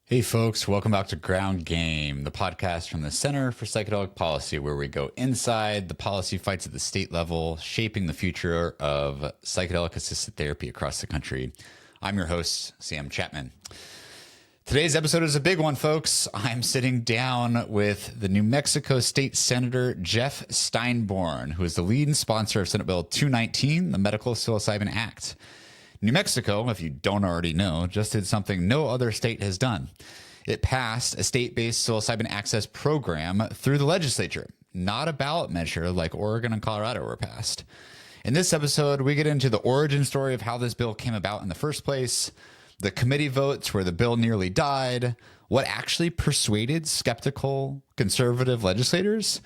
Hey folks, welcome back to Ground Game, the podcast from the Center for Psychedelic Policy, where we go inside the policy fights at the state level, shaping the future of psychedelic assisted therapy across the country. I'm your host, Sam Chapman. Today's episode is a big one, folks. I'm sitting down with the New Mexico State Senator Jeff Steinborn, who is the lead sponsor of Senate Bill 219, the Medical Psilocybin Act. New Mexico, if you don't already know, just did something no other state has done. It passed a state-based psilocybin access program through the legislature, not a ballot measure like Oregon and Colorado were passed. In this episode, we get into the origin story of how this bill came about in the first place, the committee votes where the bill nearly died, what actually persuaded skeptical conservative legislators,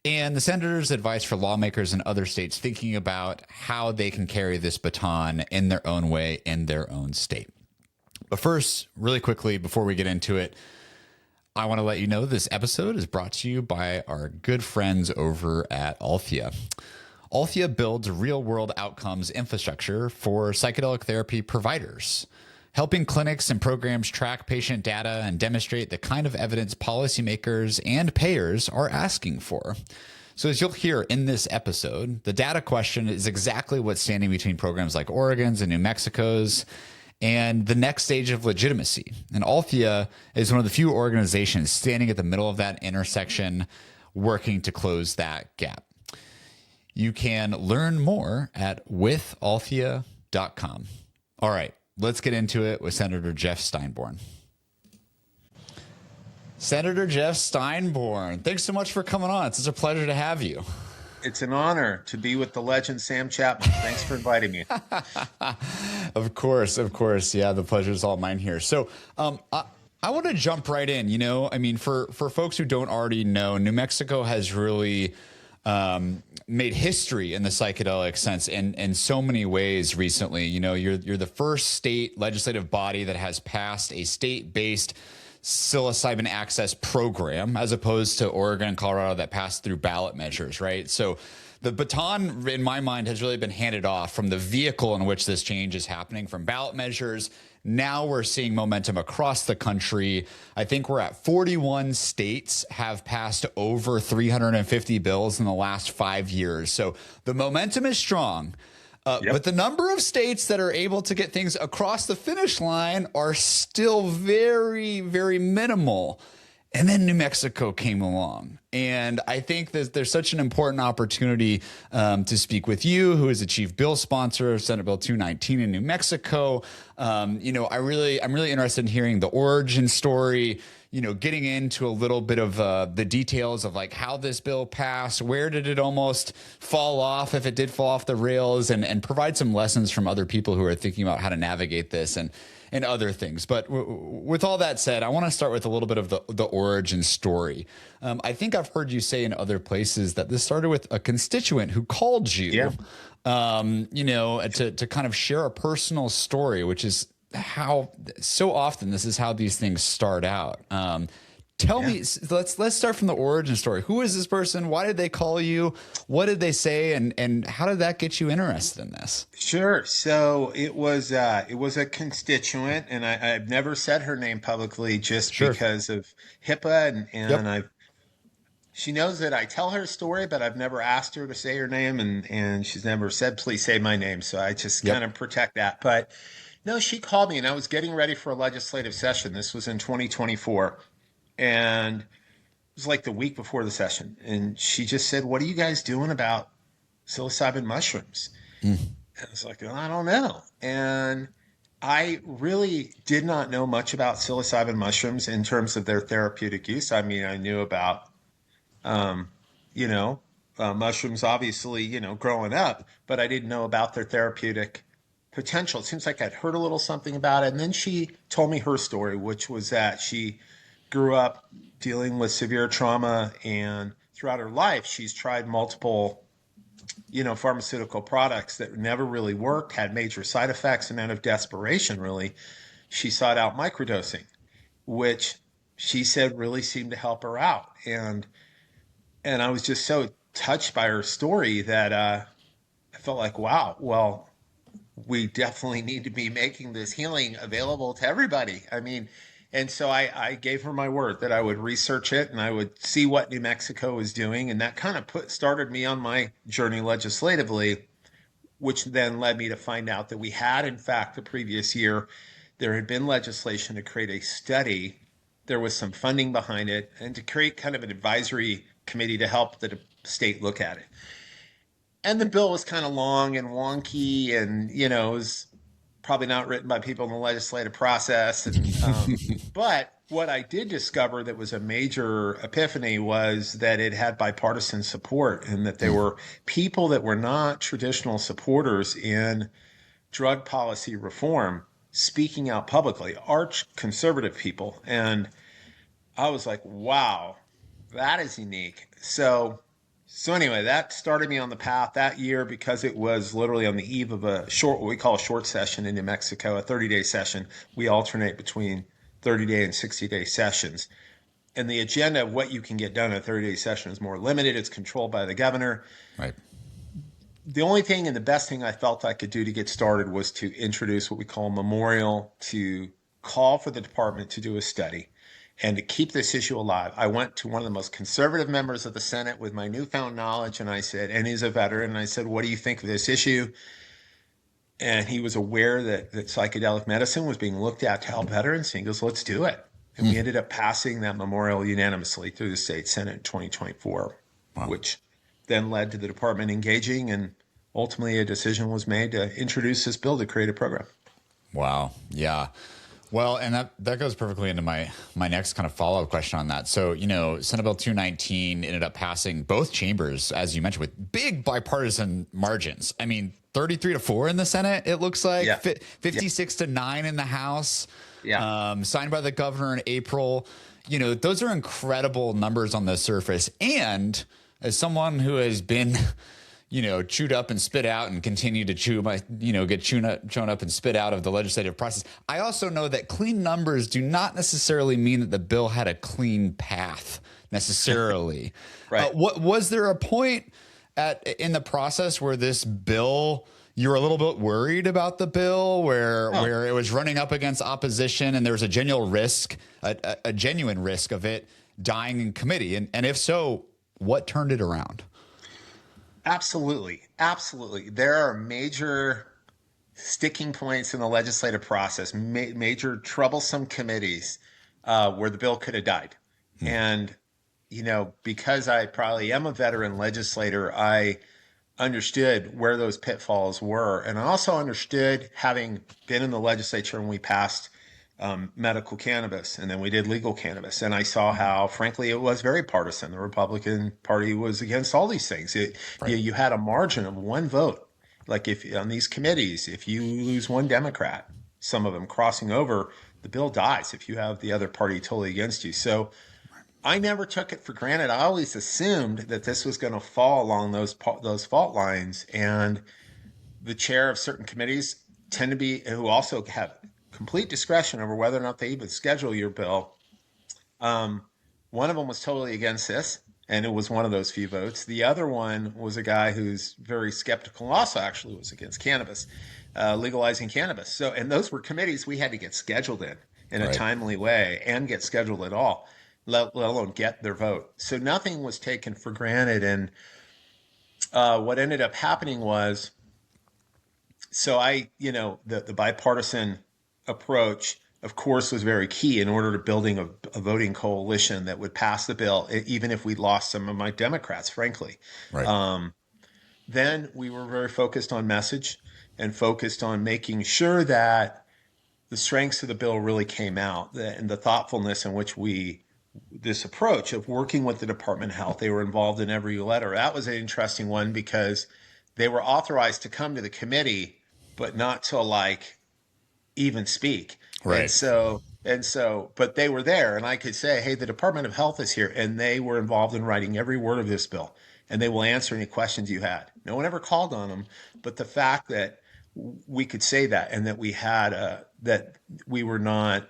and the senator's advice for lawmakers in other states thinking about how they can carry this baton in their own way in their own state. But first, really quickly, before we get into it, I want to let you know this episode is brought to you by our good friends over at Althea. Althea builds real-world outcomes infrastructure for psychedelic therapy providers, helping clinics and programs track patient data and demonstrate the kind of evidence policymakers and payers are asking for. So as you'll hear in this episode, the data question is exactly what's standing between programs like Oregon's and New Mexico's and the next stage of legitimacy. And Althea is one of the few organizations standing at the middle of that intersection, working to close that gap. You can learn more at withalthea.com. All right. Let's get into it with Senator Jeff Steinborn. Senator Jeff Steinborn, thanks so much for coming on. It's such a pleasure to have you. It's an honor to be with the legend Sam Chapman. Thanks for inviting me. Of course. Yeah, the pleasure is all mine here. So I want to jump right in. You know, I mean, for folks who don't already know, New Mexico has really made history in the psychedelic sense in so many ways recently. You know, you're the first state legislative body that has passed a state-based psilocybin access program, as opposed to Oregon and Colorado that passed through ballot measures, right? So the baton, in my mind, has really been handed off from the vehicle in which this change is happening, from ballot measures. Now we're seeing momentum across the country. I think we're at 41 states have passed over 350 bills in the last 5 years. So the momentum is strong. But the number of states that are able to get things across the finish line are still very, very minimal. And then New Mexico came along. And I think that there's such an important opportunity to speak with you, who is the chief bill sponsor of Senate Bill 219 in New Mexico. You know, I'm really interested in hearing the origin story, you know, getting into a little bit of the details of like how this bill passed, where did it almost fall off, if it did fall off the rails, and provide some lessons from other people who are thinking about how to navigate this and other things. But with all that said, I want to start with a little bit of the origin story. I think I've heard you say in other places that this started with a constituent who called you, you know, to kind of share a personal story, which is how so often this is how these things start out. Tell me, let's start from the origin story. Who is this person? Why did they call you? What did they say? And how did that get you interested in this? Sure. So it was a constituent, and I've never said her name publicly just because of HIPAA, and she knows that I tell her story, but I've never asked her to say her name, and she's never said, please say my name. So I just kind of protect that. But no, she called me, and I was getting ready for a legislative session. This was in 2024. And it was like the week before the session. And she just said, what are you guys doing about psilocybin mushrooms? And I was like, I don't know. And I really did not know much about psilocybin mushrooms in terms of their therapeutic use. I mean, I knew about, mushrooms, obviously, growing up, but I didn't know about their therapeutic potential. It seems like I'd heard a little something about it. And then she told me her story, which was that she grew up dealing with severe trauma, and throughout her life, she's tried multiple, pharmaceutical products that never really worked, had major side effects, and out of desperation, really, she sought out microdosing, which she said really seemed to help her out. And I was just so touched by her story that I felt like, wow, well, we definitely need to be making this healing available to everybody. I mean, And so I gave her my word that I would research it and I would see what New Mexico was doing. And that kind of started me on my journey legislatively, which then led me to find out that we had, in fact, the previous year, there had been legislation to create a study. There was some funding behind it, and to create kind of an advisory committee to help the state look at it. And the bill was kind of long and wonky, and it was probably not written by people in the legislative process. And but what I did discover that was a major epiphany was that it had bipartisan support, and that there were people that were not traditional supporters in drug policy reform speaking out publicly, arch conservative people. And I was like, wow, that is unique. So anyway, that started me on the path that year, because it was literally on the eve of what we call a short session in New Mexico, a 30-day session. We alternate between 30-day and 60-day sessions. And the agenda of what you can get done in a 30-day session is more limited. It's controlled by the governor. Right. The only thing and the best thing I felt I could do to get started was to introduce what we call a memorial, to call for the department to do a study and to keep this issue alive. I went to one of the most conservative members of the Senate with my newfound knowledge, and I said, and he's a veteran, and I said, what do you think of this issue? And he was aware that psychedelic medicine was being looked at to help veterans. And he goes, let's do it. And we ended up passing that memorial unanimously through the state Senate in 2024, wow. Which then led to the department engaging, and ultimately a decision was made to introduce this bill to create a program. Wow. Yeah. Well, and that goes perfectly into my next kind of follow-up question on that. So, Senate Bill 219 ended up passing both chambers, as you mentioned, with big bipartisan margins. I mean, 33-4 in the Senate, it looks like, 56-9 in the House, signed by the governor in April. Those are incredible numbers on the surface. And as someone who has been chewed up and spit out and continue to get chewn up and spit out of the legislative process, I also know that clean numbers do not necessarily mean that the bill had a clean path necessarily. Right. What was there a point in the process where this bill, you were a little bit worried about the bill, where it was running up against opposition and there was a genuine risk of it dying in committee? And if so, what turned it around? Absolutely. Absolutely. There are major sticking points in the legislative process, major troublesome committees where the bill could have died. And, because I probably am a veteran legislator, I understood where those pitfalls were. And I also understood, having been in the legislature when we passed medical cannabis, and then we did legal cannabis. And I saw how, frankly, it was very partisan. The Republican Party was against all these things. You had a margin of one vote. Like if on these committees, if you lose one Democrat, some of them crossing over, the bill dies if you have the other party totally against you. So I never took it for granted. I always assumed that this was going to fall along those fault lines. And the chair of certain committees tend to be, who also have complete discretion over whether or not they even schedule your bill. One of them was totally against this, and it was one of those few votes. The other one was a guy who's very skeptical, and also actually was against cannabis, legalizing cannabis. So, and those were committees we had to get scheduled in a timely way and get scheduled at all, let alone get their vote. So nothing was taken for granted. And what ended up happening was, the bipartisan approach, of course, was very key in order to building a voting coalition that would pass the bill, even if we lost some of my Democrats, frankly. Right. Then we were very focused on message and focused on making sure that the strengths of the bill really came out, and the thoughtfulness in which this approach of working with the Department of Health. They were involved in every letter. That was an interesting one, because they were authorized to come to the committee, but not to even speak. Right. And so, but they were there, and I could say, hey, the Department of Health is here, and they were involved in writing every word of this bill, and they will answer any questions you had. No one ever called on them, but the fact that we could say that, and that we had that we were not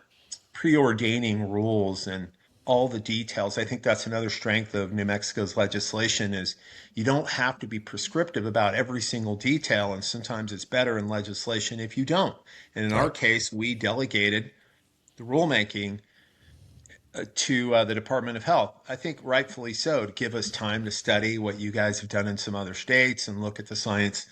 preordaining rules and all the details. I think that's another strength of New Mexico's legislation, is you don't have to be prescriptive about every single detail. And sometimes it's better in legislation if you don't. And in our case, we delegated the rulemaking to the Department of Health. I think rightfully so, to give us time to study what you guys have done in some other states and look at the science.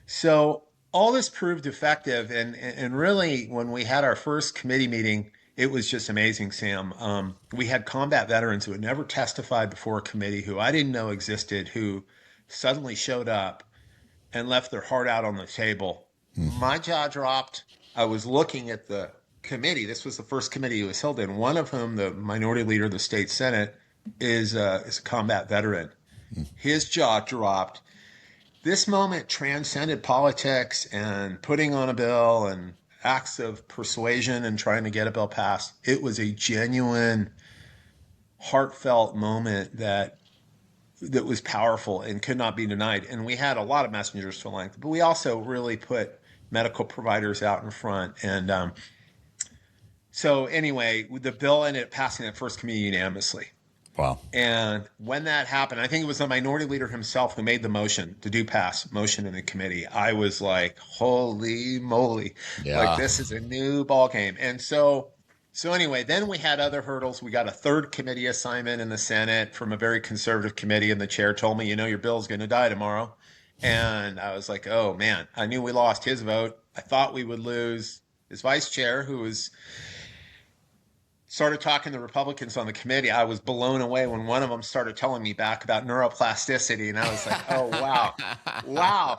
So all this proved effective. And really, when we had our first committee meeting, it was just amazing, Sam. We had combat veterans who had never testified before a committee, who I didn't know existed, who suddenly showed up and left their heart out on the table. My jaw dropped. I was looking at the committee. This was the first committee it was held in, one of whom, the minority leader of the state Senate, is a combat veteran. His jaw dropped. This moment transcended politics and putting on a bill and acts of persuasion and trying to get a bill passed. It was a genuine, heartfelt moment that was powerful and could not be denied. And we had a lot of messengers to length, but we also really put medical providers out in front. And so anyway, the bill ended up passing that first committee unanimously. Wow. And when that happened, I think it was the minority leader himself who made the motion to do pass motion in the committee. I was like, holy moly, like this is a new ball game. And so anyway, then we had other hurdles. We got a third committee assignment in the Senate from a very conservative committee, and the chair told me, your bill's going to die tomorrow. And I was like, oh man, I knew we lost his vote. I thought we would lose his vice chair, who was started talking to Republicans on the committee. I was blown away when one of them started telling me back about neuroplasticity. And I was like, oh, wow.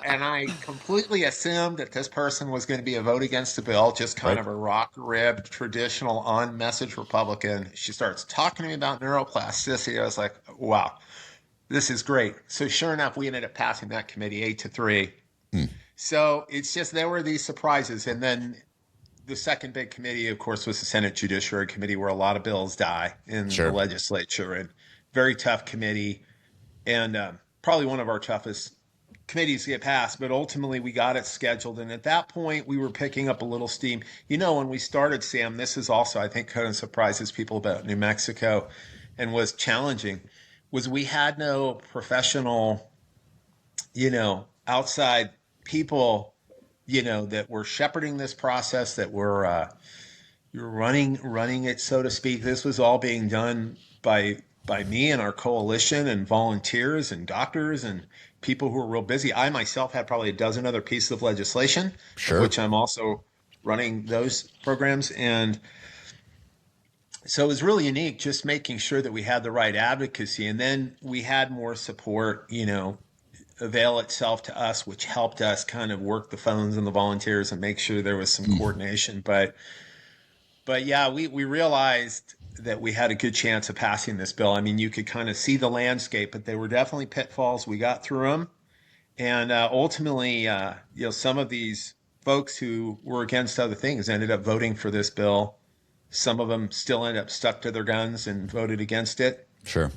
And I completely assumed that this person was going to be a vote against the bill, just kind of a rock-ribbed, traditional on-message Republican. She starts talking to me about neuroplasticity. I was like, wow, this is great. So sure enough, we ended up passing that committee 8-3. So it's just, there were these surprises. And then the second big committee, of course, was the Senate Judiciary Committee, where a lot of bills die in the legislature, and very tough committee, and probably one of our toughest committees to get passed. But ultimately, we got it scheduled, and at that point, we were picking up a little steam. When we started, Sam, this is also, I think, kind of surprises people about New Mexico, and was challenging, was we had no professional, outside people that were shepherding this process, that were you're running it, so to speak. This was all being done by me and our coalition and volunteers and doctors and people who were real busy. I myself had probably a dozen other pieces of legislation, which I'm also running those programs. And so it was really unique, just making sure that we had the right advocacy. And then we had more support, avail itself to us, which helped us kind of work the phones and the volunteers and make sure there was some coordination. But yeah, we realized that we had a good chance of passing this bill. I mean, you could kind of see the landscape, but they were definitely pitfalls. We got through them. And ultimately, some of these folks who were against other things ended up voting for this bill. Some of them still ended up stuck to their guns and voted against it. Sure.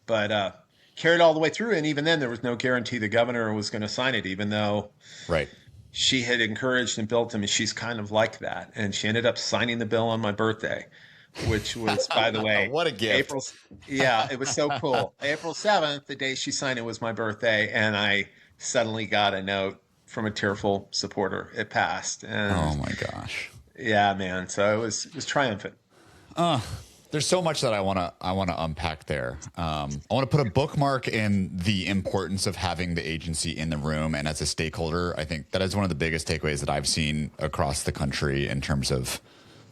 But carried all the way through. And even then, there was no guarantee the governor was going to sign it, even though she had encouraged and built him. And she's kind of like that. And she ended up signing the bill on my birthday, which was, by the way, what a gift. It was so cool. April 7th, the day she signed it, was my birthday. And I suddenly got a note from a tearful supporter. It passed. And oh my gosh. Yeah, man. So it was triumphant. There's so much that I want to unpack there. I want to put a bookmark in the importance of having the agency in the room, and as a stakeholder, I think that is one of the biggest takeaways that I've seen across the country in terms of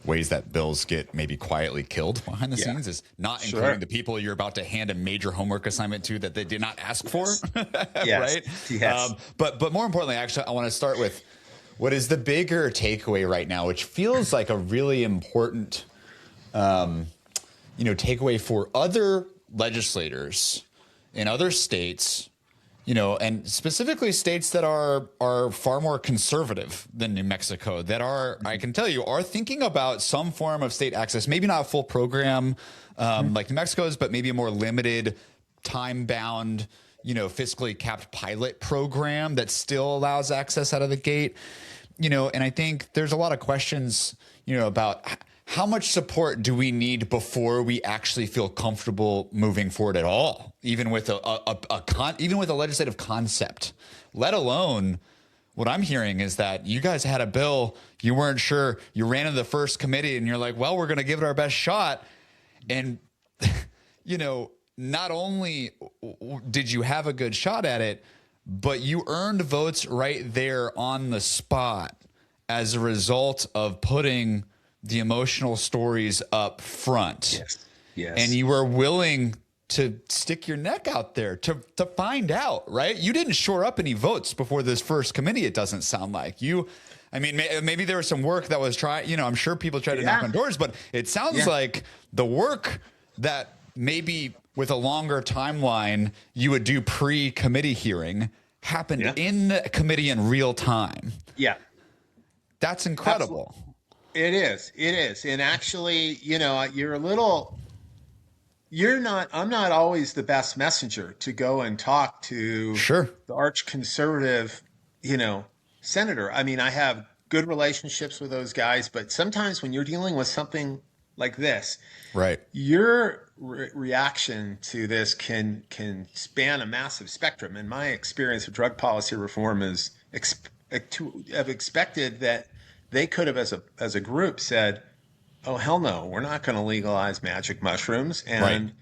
ways that bills get maybe quietly killed behind the scenes, is not including the people you're about to hand a major homework assignment to that they did not ask for. Right? Yes. But more importantly, actually, I want to start with what is the bigger takeaway right now, which feels like a really important takeaway for other legislators in other states, and specifically states that are far more conservative than New Mexico, that are, I can tell you, are thinking about some form of state access, maybe not a full program like New Mexico's, but maybe a more limited, time-bound, fiscally capped pilot program that still allows access out of the gate. And I think there's a lot of questions, about how much support do we need before we actually feel comfortable moving forward at all, even with even with a legislative concept, let alone what I'm hearing is that you guys had a bill, you weren't sure, you ran into the first committee and you're like, well, we're going to give it our best shot. And, you know, not only did you have a good shot at it, but you earned votes right there on the spot as a result of putting the emotional stories up front. Yes. Yes. And you were willing to stick your neck out there to find out, right? You didn't shore up any votes before this first committee. It doesn't sound like you. I mean, maybe there was some work that was trying, you know, I'm sure people tried to knock on doors, but it sounds like the work that maybe with a longer timeline you would do pre-committee hearing happened in the committee in real time. Yeah. That's incredible. It is. It is. And actually, you know, I'm not always the best messenger to go and talk to the arch conservative, you know, senator. I mean, I have good relationships with those guys, but sometimes when you're dealing with something like this, right, your reaction to this can span a massive spectrum. And my experience with drug policy reform is to have expected that they could have, as a group, said, "Oh hell no, we're not going to legalize magic mushrooms." And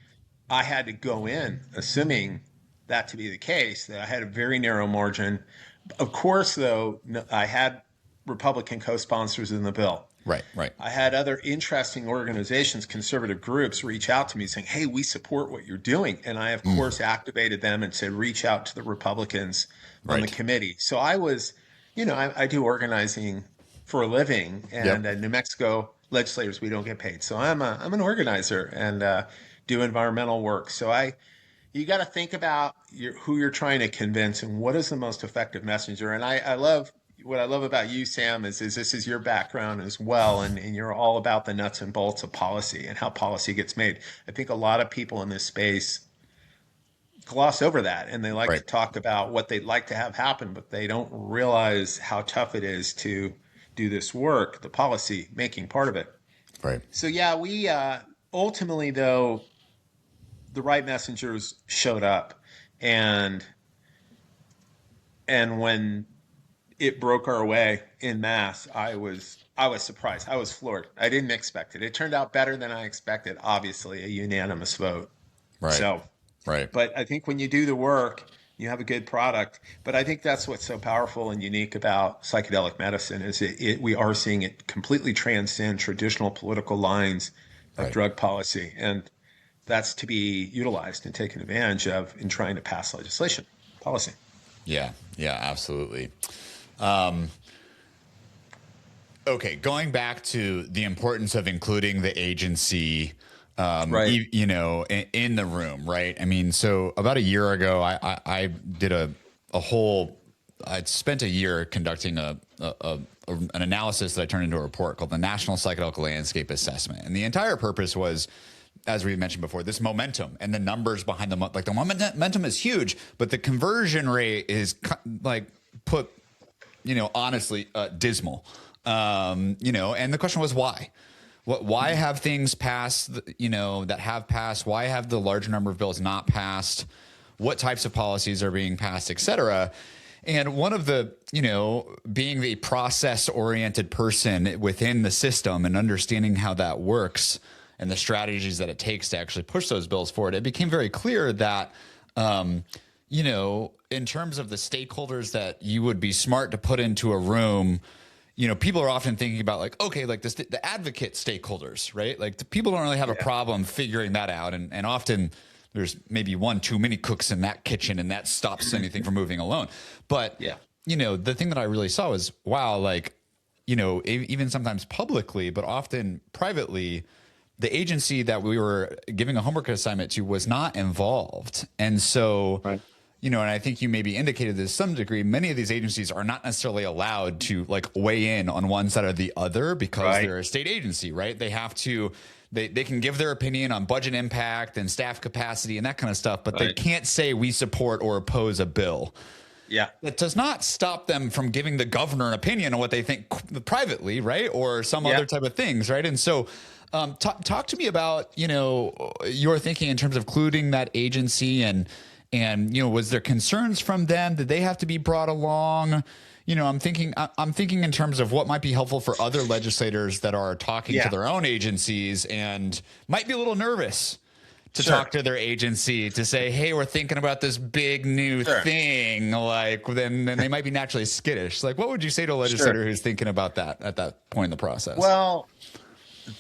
I had to go in assuming that to be the case. That I had a very narrow margin. Of course, though, I had Republican co-sponsors in the bill. Right. I had other interesting organizations, conservative groups, reach out to me saying, "Hey, we support what you're doing." And I, of course, activated them and said, reach out to the Republicans on the committee. So I was, you know, I do organizing for a living, and New Mexico legislators, we don't get paid. So I'm an organizer and do environmental work. So you got to think about who you're trying to convince and what is the most effective messenger. And what I love about you, Sam, is this is your background as well, and you're all about the nuts and bolts of policy and how policy gets made. I think a lot of people in this space gloss over that, and they like to talk about what they'd like to have happen, but they don't realize how tough it is to do this work, the policy making part of it. Right. So yeah, we ultimately, though, the right messengers showed up, and when it broke our way in mass, I was surprised. I was floored. I didn't expect it. It turned out better than I expected. Obviously, a unanimous vote. Right. So, but I think when you do the work, you have a good product. But I think that's what's so powerful and unique about psychedelic medicine is we are seeing it completely transcend traditional political lines of drug policy, and that's to be utilized and taken advantage of in trying to pass legislation, policy. Yeah, absolutely. Okay, going back to the importance of including the agency, you know, in the room, right? I mean, so about a year ago, I did I'd spent a year conducting an analysis that I turned into a report called the National Psychedelic Landscape Assessment. And the entire purpose was, as we mentioned before, this momentum and the numbers behind the momentum is huge, but the conversion rate is honestly, dismal. You know, and the question was why? Why have things passed, you know, that have passed? Why have the large number of bills not passed? What types of policies are being passed, et cetera? And one of the, you know, being the process-oriented person within the system and understanding how that works and the strategies that it takes to actually push those bills forward, it became very clear that, you know, in terms of the stakeholders that you would be smart to put into a room, you know, people are often thinking about like, okay, like the advocate stakeholders, right? Like the people don't really have a problem figuring that out. And often there's maybe one too many cooks in that kitchen and that stops anything from moving alone. But, you know, the thing that I really saw was, wow, like, you know, even sometimes publicly, but often privately, the agency that we were giving a homework assignment to was not involved. And so, you know, and I think you maybe indicated this to some degree, many of these agencies are not necessarily allowed to like weigh in on one side or the other because they're a state agency, right? They have to, they can give their opinion on budget impact and staff capacity and that kind of stuff, but they can't say we support or oppose a bill. Yeah. That does not stop them from giving the governor an opinion on what they think privately, right? Or some other type of things, right? And so talk to me about, you know, your thinking in terms of including that agency and, you know, was there concerns from them? Did they have to be brought along? I'm thinking in terms of what might be helpful for other legislators that are talking to Yeah, their own agencies and might be a little nervous to talk sure, to their agency to say, hey, we're thinking about this big new sure, thing. Like, then they might be naturally skittish. Like, what would you say to a sure. legislator who's thinking about that at that point in the process? Well,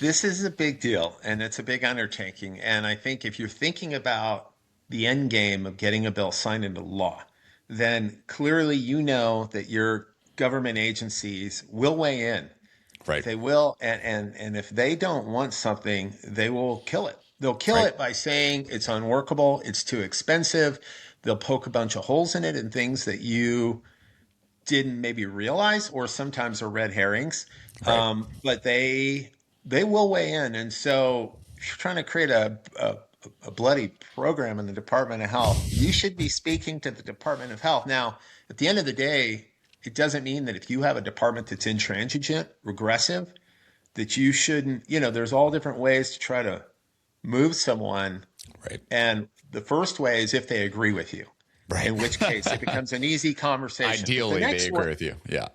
this is a big deal and it's a big undertaking. And I think if you're thinking about the end game of getting a bill signed into law, then clearly you know that your government agencies will weigh in. Right. They will, and if they don't want something, they will kill it. They'll kill Right. it by saying it's unworkable, it's too expensive. They'll poke a bunch of holes in it and things that you didn't maybe realize, or sometimes are red herrings. Right. But they will weigh in, and so if you're trying to create a bloody program in the Department of Health, you should be speaking to the Department of Health. Now, at the end of the day, it doesn't mean that if you have a department that's intransigent, regressive, that you shouldn't, there's all different ways to try to move someone. Right. And the first way is if they agree with you, Right. in which case it becomes an easy conversation. Ideally, they agree with you. Yeah.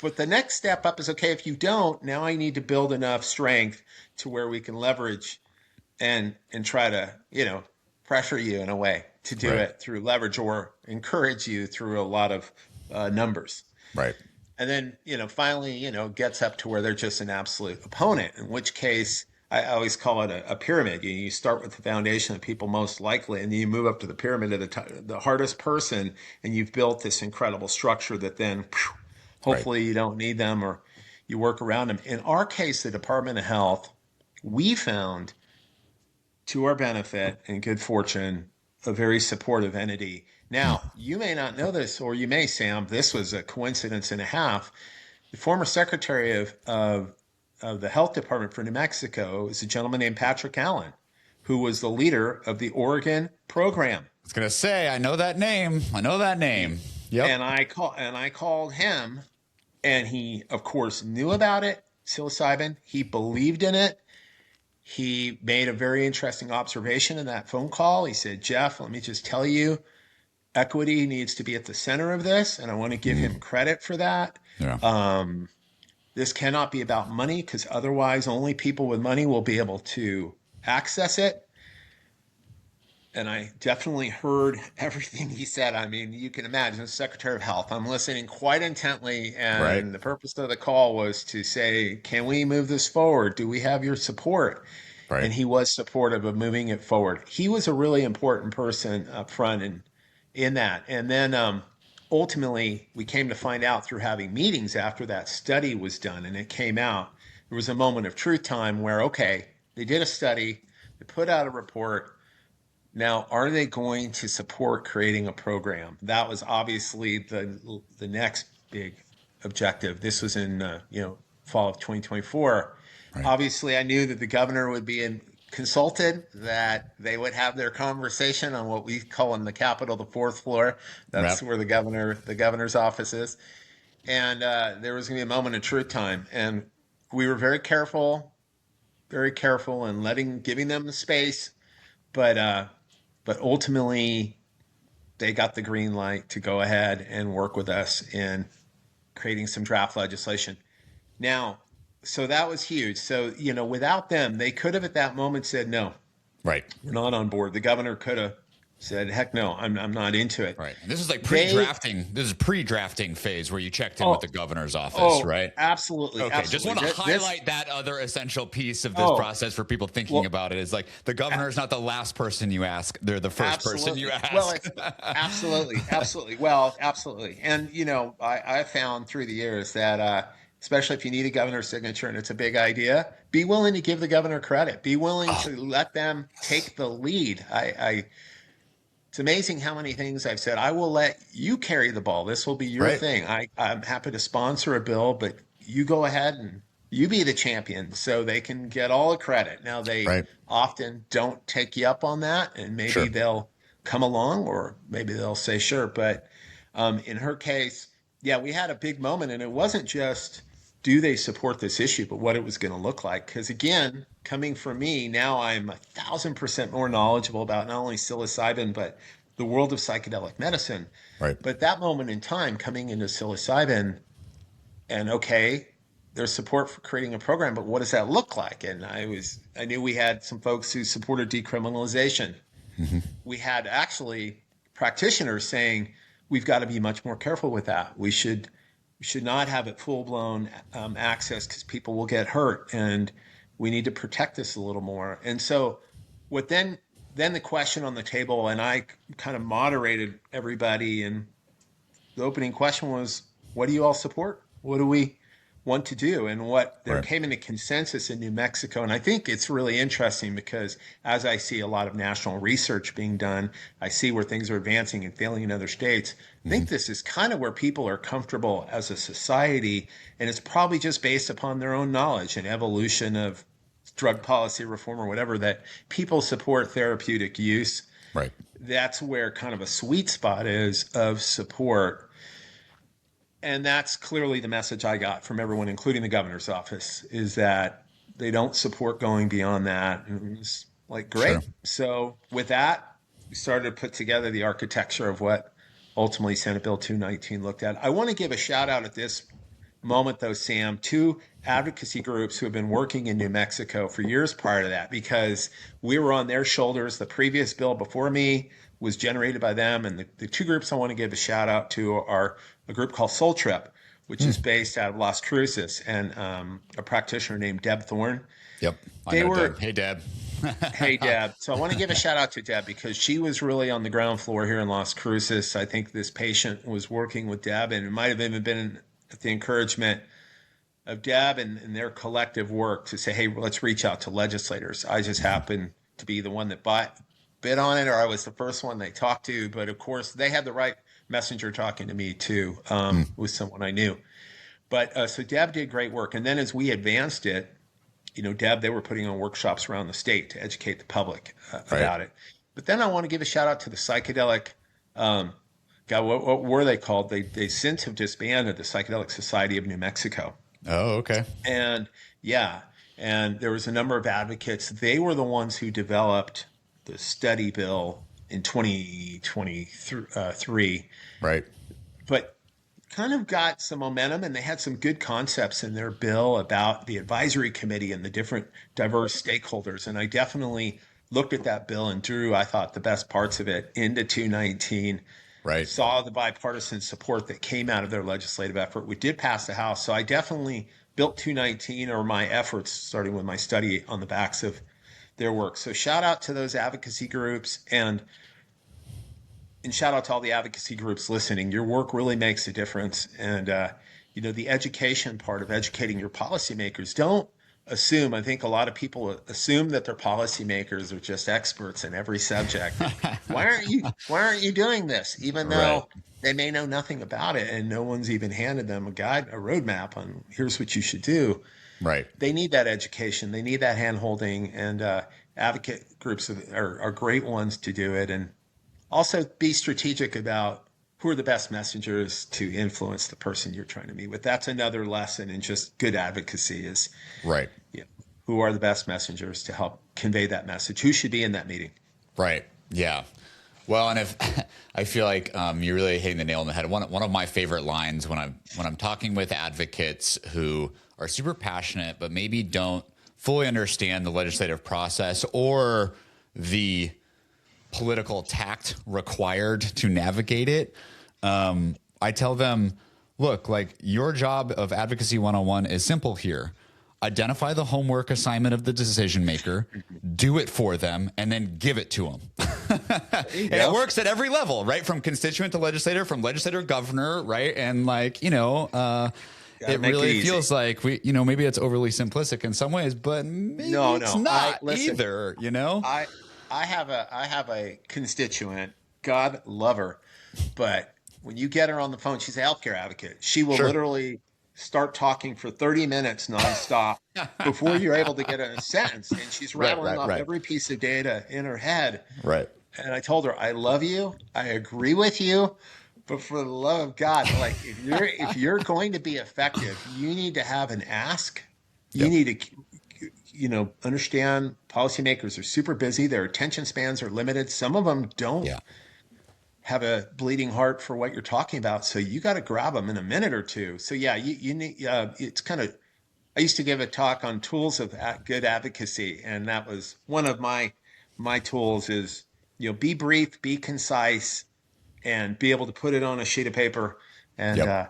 But the next step up is, okay, if you don't, now I need to build enough strength to where we can leverage and try to, pressure you in a way to do Right. it through leverage or encourage you through a lot of numbers. Right. And then, finally, gets up to where they're just an absolute opponent, in which case I always call it a pyramid. You start with the foundation of people most likely, and then you move up to the pyramid of the hardest person, and you've built this incredible structure that then hopefully you don't need them or you work around them. In our case, the Department of Health, we found, to our benefit and good fortune, a very supportive entity. Now, you may not know this, or you may, Sam, this was a coincidence and a half. The former secretary of the health department for New Mexico is a gentleman named Patrick Allen, who was the leader of the Oregon program. I was gonna say, I know that name. Yep. And I called him, and he, of course, knew about it, psilocybin. He believed in it. He made a very interesting observation in that phone call. He said, Jeff, let me just tell you, equity needs to be at the center of this, and I want to give him credit for that. Yeah. This cannot be about money, because otherwise only people with money will be able to access it. And I definitely heard everything he said. I mean, you can imagine, as Secretary of Health, I'm listening quite intently. And Right. the purpose of the call was to say, can we move this forward? Do we have your support? Right. And he was supportive of moving it forward. He was a really important person up front in that. And then ultimately, we came to find out through having meetings after that study was done and it came out, there was a moment of truth time where, okay, they did a study, they put out a report. Now, are they going to support creating a program? That was obviously the next big objective. This was in fall of 2024. Right. Obviously, I knew that the governor would be consulted, that they would have their conversation on what we call in the Capitol the fourth floor. That's Yep. where the governor's office is. And there was going to be a moment of truth time, and we were very careful in giving them the space, but ultimately, they got the green light to go ahead and work with us in creating some draft legislation. Now, so that was huge. So, without them, they could have at that moment said, no, Right. we're not on board. The governor could have said, heck no, I'm not into it. Right. And this is like pre-drafting. This is pre-drafting phase where you checked in with the governor's office, right? Absolutely. Okay. Just want to highlight that other essential piece of this process for people thinking about it is like the governor is not the last person you ask. They're the first person you ask. Well, absolutely. Well, absolutely. And, I found through the years that, especially if you need a governor's signature and it's a big idea, be willing to give the governor credit. Be willing to let them take the lead. It's amazing how many things I've said, I will let you carry the ball. This will be your thing. I'm happy to sponsor a bill, but you go ahead and you be the champion so they can get all the credit. Now, they often don't take you up on that, and maybe they'll come along or maybe they'll say, sure. But in her case, we had a big moment, and it wasn't just do they support this issue, but what it was going to look like. Because again, coming from me, now I'm 1,000% more knowledgeable about not only psilocybin, but the world of psychedelic medicine. Right. But at that moment in time, coming into psilocybin, and okay, there's support for creating a program, but what does that look like? And I knew we had some folks who supported decriminalization. Mm-hmm. We had actually practitioners saying we've got to be much more careful with that. We should not have it full blown access because people will get hurt, and we need to protect this a little more. And so, what then the question on the table, and I kind of moderated everybody, and the opening question was, "What do you all support? What do we want to do?" And what there came into consensus in New Mexico. And I think it's really interesting because as I see a lot of national research being done, I see where things are advancing and failing in other states. I think this is kind of where people are comfortable as a society. And it's probably just based upon their own knowledge and evolution of drug policy reform or whatever, that people support therapeutic use. Right. That's where kind of a sweet spot is of support. And that's clearly the message I got from everyone, including the governor's office, is that they don't support going beyond that. And it was like, great. Sure. So with that, we started to put together the architecture of what ultimately Senate Bill 219 looked at. I want to give a shout out at this moment, though, Sam, to advocacy groups who have been working in New Mexico for years prior to that, because we were on their shoulders. The previous bill before me was generated by them. And the two groups I want to give a shout out to are a group called Soul Trip, which is based out of Las Cruces, and a practitioner named Deb Thorne. Yep. Deb. Hey, Deb. Hey, Deb. So I want to give a shout out to Deb because she was really on the ground floor here in Las Cruces. I think this patient was working with Deb, and it might have even been at the encouragement of Deb and their collective work to say, hey, let's reach out to legislators. I just happened to be the one that bid on it, or I was the first one they talked to. But of course, they had the right messenger talking to me too, with someone I knew. But so Deb did great work. And then as we advanced it, Deb, they were putting on workshops around the state to educate the public about it. But then I want to give a shout out to the psychedelic, what were they called? They since have disbanded the Psychedelic Society of New Mexico. Oh, okay. And and there was a number of advocates. They were the ones who developed the study bill in 2023. Right. But kind of got some momentum, and they had some good concepts in their bill about the advisory committee and the different diverse stakeholders. And I definitely looked at that bill and drew, I thought, the best parts of it into 219. Right. Saw the bipartisan support that came out of their legislative effort. We did pass the House. So I definitely built 219, or my efforts, starting with my study, on the backs of their work. So shout out to those advocacy groups, and shout out to all the advocacy groups listening. Your work really makes a difference. And, the education part of educating your policymakers. Don't assume, I think a lot of people assume that their policymakers are just experts in every subject. Why aren't you doing this? Even though they may know nothing about it, and no one's even handed them a roadmap on here's what you should do. Right. They need that education. They need that hand holding, and advocate groups are great ones to do it. And also be strategic about who are the best messengers to influence the person you're trying to meet with. That's another lesson in just good advocacy is who are the best messengers to help convey that message? Who should be in that meeting? Right. Yeah. Well, and if I feel like you're really hitting the nail on the head. One of my favorite lines when I'm talking with advocates who are super passionate but maybe don't fully understand the legislative process or the political tact required to navigate it, I tell them, look, like, your job of Advocacy 101 is simple here. Identify the homework assignment of the decision maker, do it for them, and then give it to them. And it works at every level, right? From constituent to legislator, from legislator to governor, right? And it really feels like maybe it's overly simplistic in some ways, but maybe it's not either, I have a constituent, God love her, but when you get her on the phone, she's a healthcare advocate. She will literally start talking for 30 minutes nonstop before you're able to get a sentence. And she's rattling off every piece of data in her head. Right. And I told her, I love you. I agree with you. But for the love of God, like, if you're going to be effective, you need to have an ask. You need to, understand policymakers are super busy. Their attention spans are limited. Some of them don't have a bleeding heart for what you're talking about. So you got to grab them in a minute or two. So yeah, you need, it's kind of, I used to give a talk on tools of good advocacy. And that was one of my tools is, be brief, be concise, and be able to put it on a sheet of paper. And,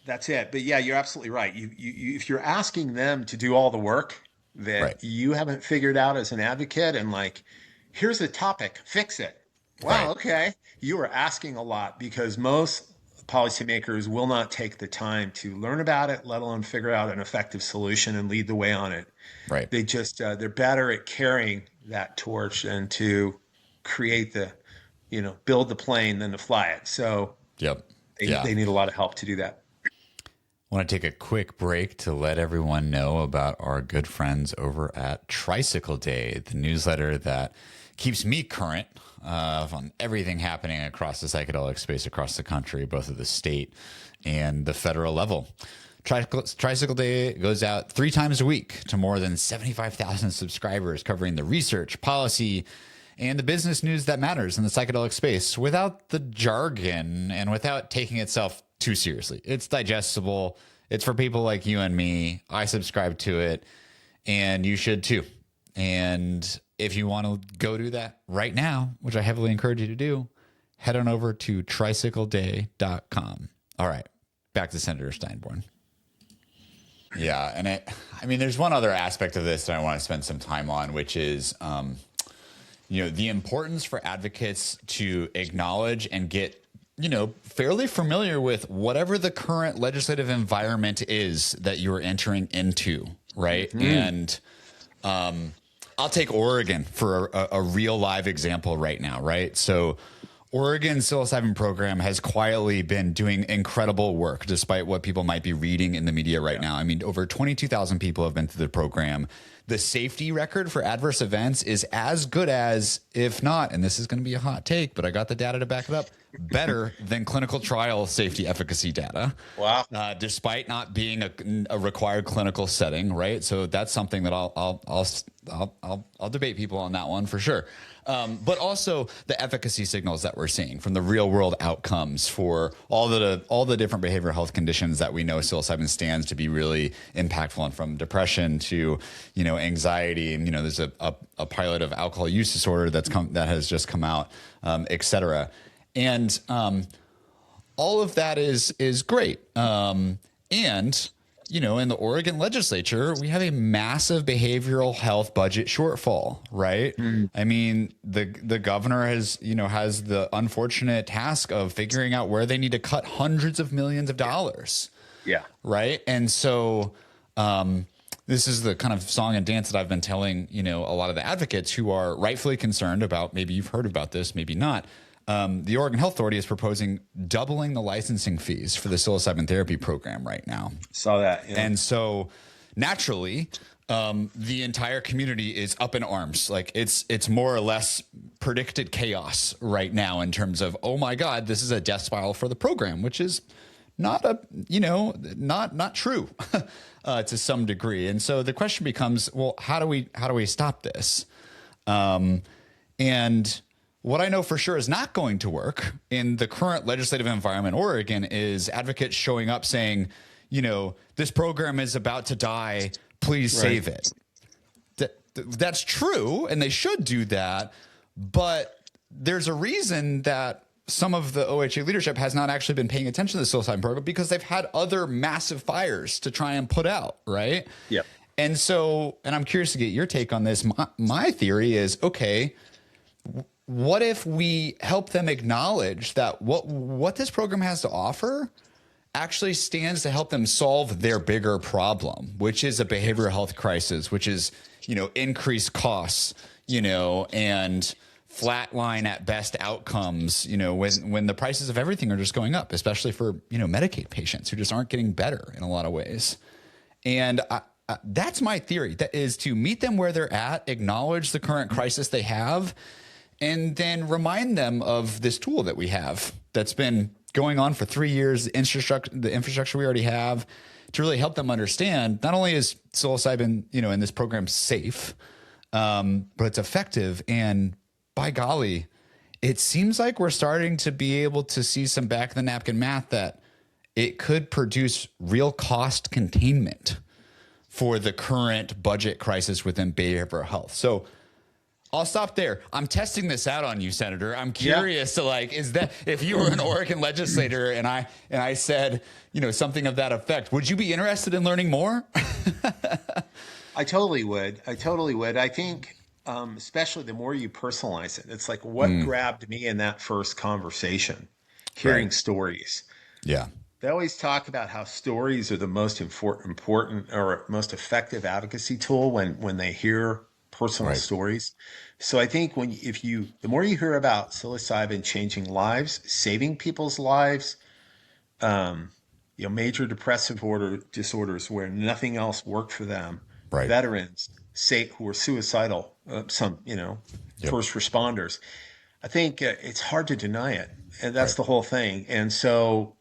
that's it. But yeah, you're absolutely right. If you're asking them to do all the work that you haven't figured out as an advocate, and like, here's a topic, fix it. Wow, okay. You are asking a lot, because most policymakers will not take the time to learn about it, let alone figure out an effective solution and lead the way on it. Right. They just, they're better at carrying that torch and to create the, build the plane than to fly it. So they need a lot of help to do that. I want to take a quick break to let everyone know about our good friends over at Tricycle Day, the newsletter that keeps me current on everything happening across the psychedelic space across the country, both at the state and the federal level. Tricycle Day goes out 3 times a week to more than 75,000 subscribers, covering the research, policy, and the business news that matters in the psychedelic space without the jargon and without taking itself too seriously. It's digestible. It's for people like you and me. I subscribe to it, and you should too. And if you want to go do that right now, which I heavily encourage you to do, head on over to tricycleday.com. All right, back to Senator Steinborn. Yeah, and I mean, there's one other aspect of this that I want to spend some time on, which is, the importance for advocates to acknowledge and get fairly familiar with whatever the current legislative environment is that you're entering into, right? And I'll take Oregon for a real live example right now, right? So Oregon's psilocybin program has quietly been doing incredible work despite what people might be reading in the media right now. I mean, over 22,000 people have been through the program. The safety record for adverse events is as good as, if not, and this is going to be a hot take, but I got the data to back it up, better than clinical trial safety efficacy data. Wow. Despite not being a required clinical setting, right? So that's something that I'll debate people on that one for sure. But also the efficacy signals that we're seeing from the real world outcomes for all the different behavioral health conditions that we know psilocybin stands to be really impactful on, from depression to, anxiety. And, there's a pilot of alcohol use disorder that has just come out, et cetera. And all of that is great. And in the Oregon legislature, we have a massive behavioral health budget shortfall, right? I mean, the governor has the unfortunate task of figuring out where they need to cut hundreds of millions of dollars. Yeah. Right. And so this is the kind of song and dance that I've been telling, a lot of the advocates who are rightfully concerned about, maybe you've heard about this, maybe not. The Oregon Health Authority is proposing doubling the licensing fees for the psilocybin therapy program right now. Saw that. Yeah. And so naturally, the entire community is up in arms. Like it's more or less predicted chaos right now in terms of, oh my God, this is a death spiral for the program, which is not not true to some degree. And so the question becomes, well, how do we stop this? And what I know for sure is not going to work in the current legislative environment in Oregon is advocates showing up saying, this program is about to die. Please save it. That's true, and they should do that. But there's a reason that some of the OHA leadership has not actually been paying attention to the psilocybin program, because they've had other massive fires to try and put out, right? Yep. And so, and I'm curious to get your take on this. My theory is, okay, what if we help them acknowledge that what this program has to offer actually stands to help them solve their bigger problem, which is a behavioral health crisis, which is, increased costs, and flatline at best outcomes, when the prices of everything are just going up, especially for, Medicaid patients who just aren't getting better in a lot of ways. And that's my theory, that is to meet them where they're at, acknowledge the current crisis they have, and then remind them of this tool that we have that's been going on for 3 years, the infrastructure we already have, to really help them understand not only is psilocybin, in this program safe, but it's effective. And by golly, it seems like we're starting to be able to see some back of the napkin math that it could produce real cost containment for the current budget crisis within behavioral health. So I'll stop there. I'm testing this out on you, Senator. I'm curious to is that if you were an Oregon legislator and I said, something of that effect, would you be interested in learning more? I totally would. I think, especially the more you personalize it, it's like what grabbed me in that first conversation, hearing stories. Yeah. They always talk about how stories are the most important or most effective advocacy tool when they hear personal stories. So I think the more you hear about psilocybin changing lives, saving people's lives, major depressive disorders where nothing else worked for them, veterans who were suicidal, first responders. I think it's hard to deny it, and that's the whole thing. And so,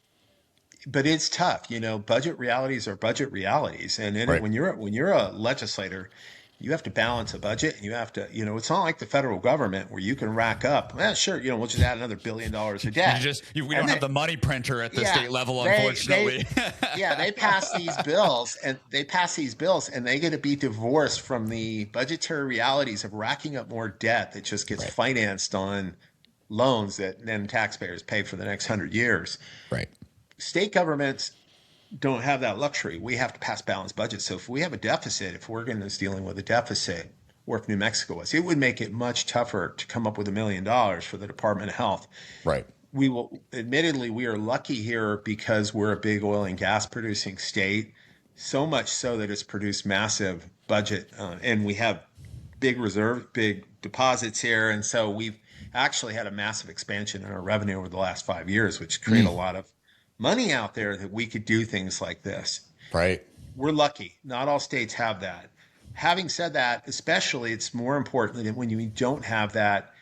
but it's tough, budget realities are budget realities. And when you're a legislator, you have to balance a budget, and you have to, it's not like the federal government where you can rack up, sure, we'll just add another $1 billion a day. We don't have the money printer at the state level, unfortunately. They pass these bills and they get to be divorced from the budgetary realities of racking up more debt that just gets financed on loans that then taxpayers pay for the next 100 years. Right. State governments don't have that luxury. We have to pass balanced budgets. So if we have a deficit, if Oregon is dealing with a deficit, or if New Mexico was, it would make it much tougher to come up with $1 million for the Department of Health. Right. Admittedly, we are lucky here because we're a big oil and gas producing state, so much so that it's produced massive budget, and we have big deposits here. And so we've actually had a massive expansion in our revenue over the last 5 years, which created a lot of money out there that we could do things like this. Right. We're lucky. Not all states have that. Having said that, especially it's more important that when you don't have that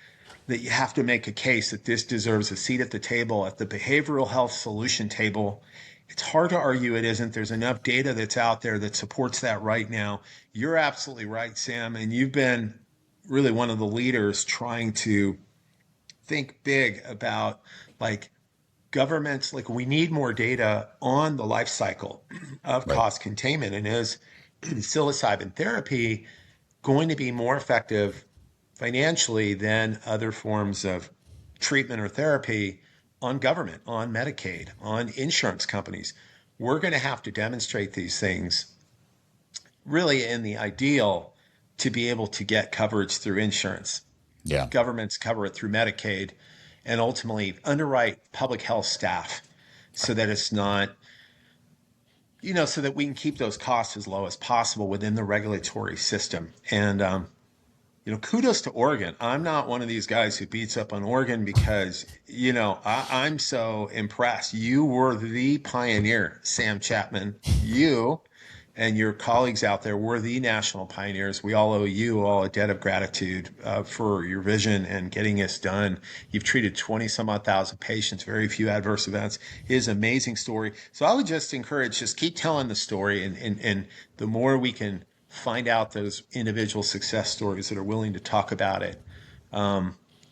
you have to make a case that this deserves a seat at the table, at the behavioral health solution table. It's hard to argue it isn't. There's enough data that's out there that supports that right now. You're absolutely right, Sam. And you've been really one of the leaders trying to think big about governments, we need more data on the life cycle of cost containment. And is psilocybin therapy going to be more effective financially than other forms of treatment or therapy on government, on Medicaid, on insurance companies? We're going to have to demonstrate these things really in the ideal to be able to get coverage through insurance. Yeah. Governments cover it through Medicaid, and ultimately underwrite public health staff so that it's not, so that we can keep those costs as low as possible within the regulatory system. And, kudos to Oregon. I'm not one of these guys who beats up on Oregon because, I'm so impressed. You were the pioneer, Sam Chapman. You and your colleagues out there were the national pioneers. We all owe you all a debt of gratitude for your vision and getting this done. You've treated 20 some odd thousand patients, very few adverse events. It is an amazing story. So I would just encourage, just keep telling the story. And the more we can find out those individual success stories that are willing to talk about it,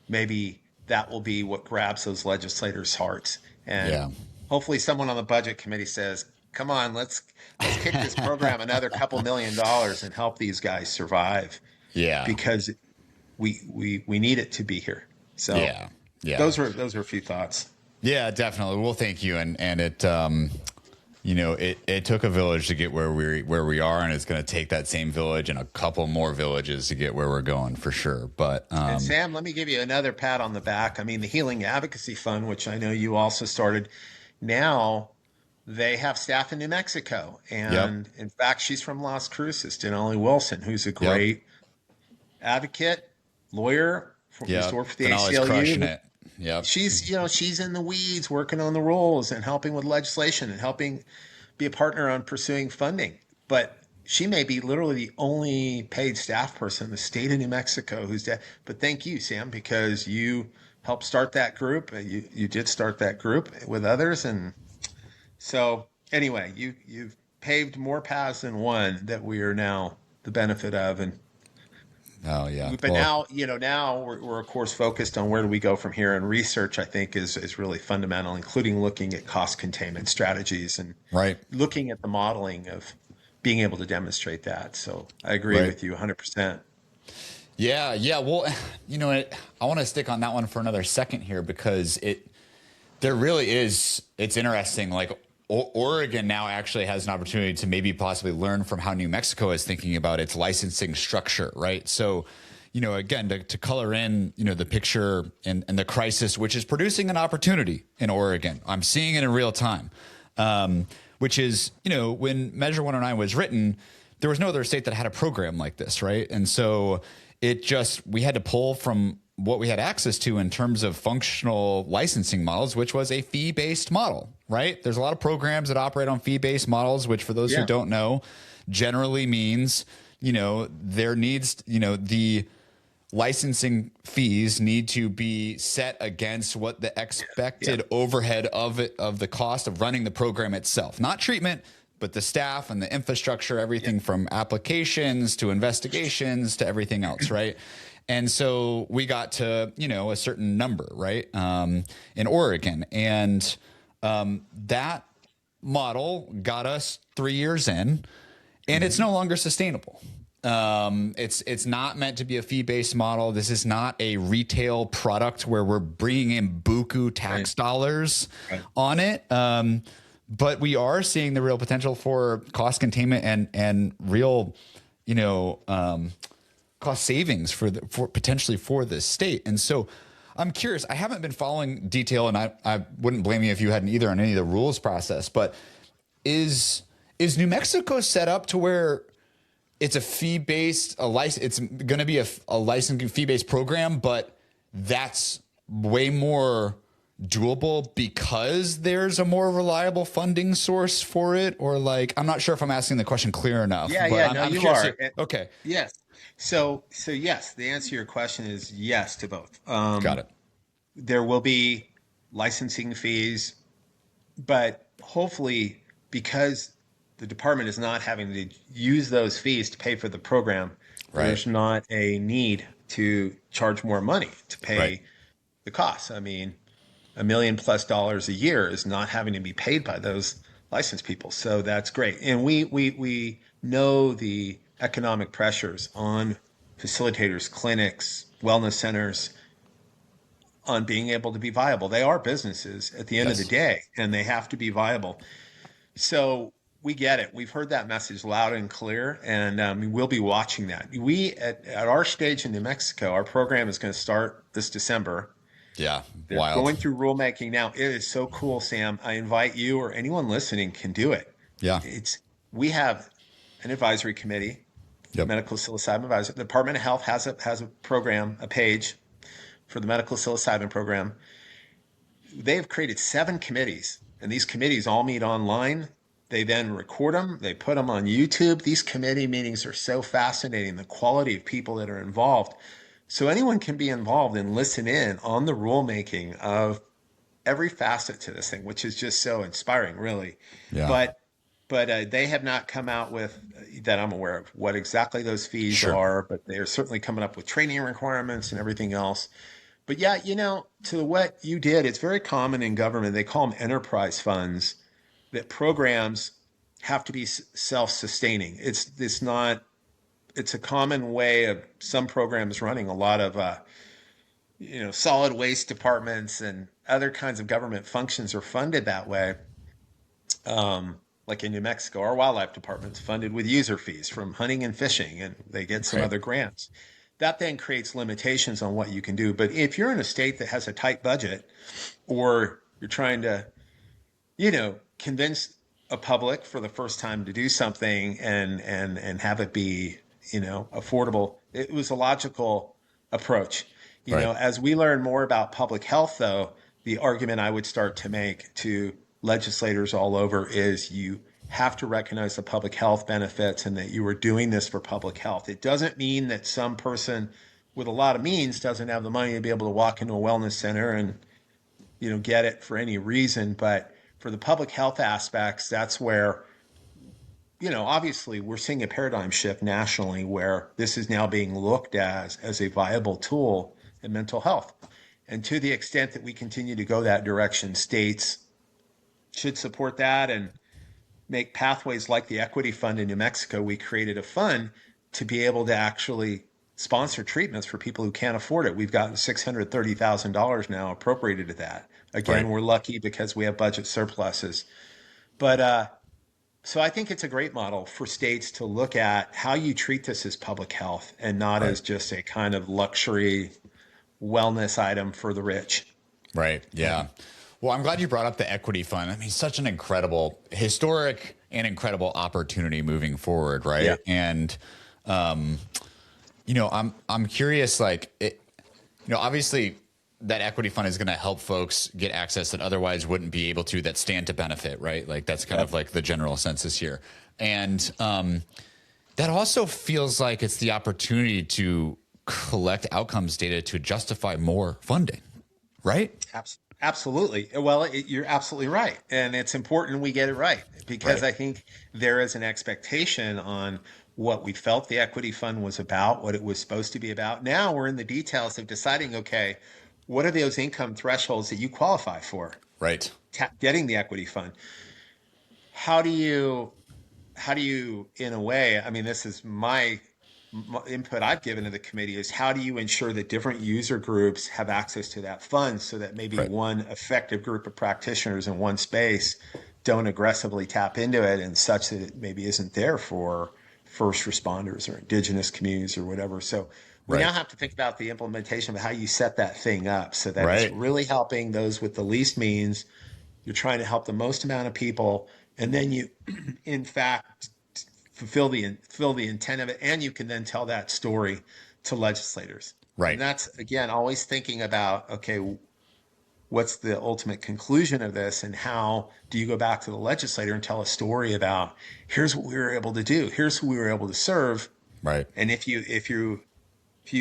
maybe that will be what grabs those legislators' hearts. And hopefully someone on the budget committee says, come on, let's kick this program another couple $1 million and help these guys survive. Yeah. Because we need it to be here. So those are a few thoughts. Yeah, definitely. Well, thank you. And it it took a village to get where we are, and it's going to take that same village and a couple more villages to get where we're going for sure. But and Sam, let me give you another pat on the back. I mean, the Healing Advocacy Fund, which I know you also started, now they have staff in New Mexico. And in fact, she's from Las Cruces, Denali Wilson, who's a great advocate, lawyer, who's worked for the ACLU. Crushing it. Yeah. She's in the weeds working on the rules and helping with legislation and helping be a partner on pursuing funding. But she may be literally the only paid staff person in the state of New Mexico who's dead. But thank you, Sam, because you helped start that group. You did start that group with others. And so anyway, you've paved more paths than one that we are now the benefit of. And Oh yeah. But Well, now, now we're of course focused on where do we go from here. And research, I think, is really fundamental, including looking at cost containment strategies and right. looking at the modeling of being able to demonstrate that. So I agree Right. with you 100%. Yeah, yeah. Well, I want to stick on that one for another second here because there really is, it's interesting. Like Oregon now actually has an opportunity to maybe possibly learn from how New Mexico is thinking about its licensing structure, right? So, again, to color in, the picture and the crisis, which is producing an opportunity in Oregon. I'm seeing it in real time, which is, when Measure 109 was written, there was no other state that had a program like this, right? And so we had to pull from what we had access to in terms of functional licensing models, which was a fee-based model, right? There's a lot of programs that operate on fee-based models, which for those who Yeah. don't know, generally means, there needs, the licensing fees need to be set against what the Yeah. expected overhead of the cost of running the program itself, not treatment, but the staff and the infrastructure, everything from applications to investigations to everything else, right? And so we got to, a certain number, right, in Oregon. And that model got us 3 years in, and it's no longer sustainable. It's not meant to be a fee-based model. This is not a retail product where we're bringing in buku tax dollars on it. But we are seeing the real potential for cost containment and real, cost savings for potentially for the state. And so I'm curious, I haven't been following detail, and I wouldn't blame you if you hadn't either on any of the rules process, but is New Mexico set up to where it's a fee-based, it's going to be a licensing fee-based program, but that's way more doable because there's a more reliable funding source for it? Or I'm not sure if I'm asking the question clear enough, Yeah, but yeah, no, I'm you curious. are. Okay. Yes. So yes, the answer to your question is yes to both. Got it. There will be licensing fees, but hopefully, because the department is not having to use those fees to pay for the program, Right. there's not a need to charge more money to Right. pay the costs. I mean, $1 million+ a year is not having to be paid by those licensed people. So that's great. And we know the economic pressures on facilitators, clinics, wellness centers on being able to be viable. They are businesses at the end of the Yes. day, and they have to be viable. So we get it. We've heard that message loud and clear, and we'll be watching that. We at our stage in New Mexico, our program is going to start this December. Yeah. They're Wild. going through rulemaking now. It is so cool, Sam. I invite you or anyone listening can do it. Yeah. We have an advisory committee, Yep. medical psilocybin advisory. The Department of Health has a program, a page for the medical psilocybin program. They have created 7 committees, and these committees all meet online. They then record them. They put them on YouTube. These committee meetings are so fascinating. The quality of people that are involved. So anyone can be involved and listen in on the rulemaking of every facet to this thing, which is just so inspiring, really. Yeah. But they have not come out with, that I'm aware of, what exactly those fees Sure. are, but they are certainly coming up with training requirements and everything else. But yeah, to what you did, it's very common in government. They call them enterprise funds, that programs have to be self-sustaining. It's a common way of some programs running. A lot of solid waste departments and other kinds of government functions are funded that way. Like in New Mexico, our wildlife department is funded with user fees from hunting and fishing, and they get some Right. other grants. That then creates limitations on what you can do. But if you're in a state that has a tight budget, or you're trying to, convince a public for the first time to do something and have it be, affordable, it was a logical approach. Right. As we learn more about public health, though, the argument I would start to make to legislators all over is you have to recognize the public health benefits and that you are doing this for public health. It doesn't mean that some person with a lot of means doesn't have the money to be able to walk into a wellness center and, get it for any reason. But for the public health aspects, that's where, obviously we're seeing a paradigm shift nationally where this is now being looked at as a viable tool in mental health. And to the extent that we continue to go that direction, states should support that and make pathways like the Equity Fund in New Mexico. We created a fund to be able to actually sponsor treatments for people who can't afford it. We've gotten $630,000 now appropriated to that. Again, we're lucky because we have budget surpluses. But so I think it's a great model for states to look at how you treat this as public health and not as just a kind of luxury wellness item for the rich. Right. Yeah. Well, I'm glad you brought up the Equity Fund. I mean, such an incredible, historic and incredible opportunity moving forward. Right. Yeah. And, I'm curious, obviously that Equity Fund is going to help folks get access that otherwise wouldn't be able to, that stand to benefit, right? Like that's kind of like the general census here. And that also feels like it's the opportunity to collect outcomes data to justify more funding, right? Absolutely. Well, you're absolutely right. And it's important we get it right because I think there is an expectation on what we felt the Equity Fund was about, what it was supposed to be about. Now we're in the details of deciding, okay, what are those income thresholds that you qualify for? Right. Getting the Equity Fund. How do you, in a way, I mean, this is my input I've given to the committee, is how do you ensure that different user groups have access to that fund so that maybe one effective group of practitioners in one space don't aggressively tap into it and such that it maybe isn't there for first responders or indigenous communities or whatever. So we now have to think about the implementation of how you set that thing up so that it's really helping those with the least means. You're trying to help the most amount of people. And then you, in fact, fulfill the intent of it. And you can then tell that story to legislators. Right. And that's, again, always thinking about, okay, what's the ultimate conclusion of this, and how do you go back to the legislator and tell a story about, here's what we were able to do, here's who we were able to serve. Right. And if you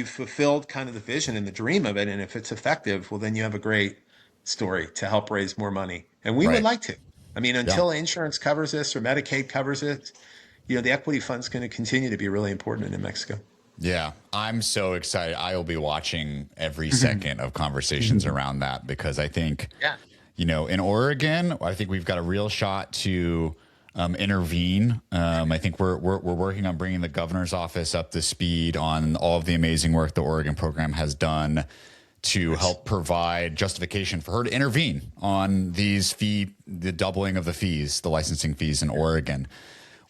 fulfilled kind of the vision and the dream of it, and if it's effective, well, then you have a great story to help raise more money. And we would like to. I mean, until insurance covers this or Medicaid covers it, the Equity Fund's going to continue to be really important in New Mexico. Yeah, I'm so excited. I will be watching every second of conversations around that because I think, in Oregon, I think we've got a real shot to intervene. I think we're working on bringing the governor's office up to speed on all of the amazing work the Oregon program has done to help provide justification for her to intervene on the doubling of the fees, the licensing fees in Oregon,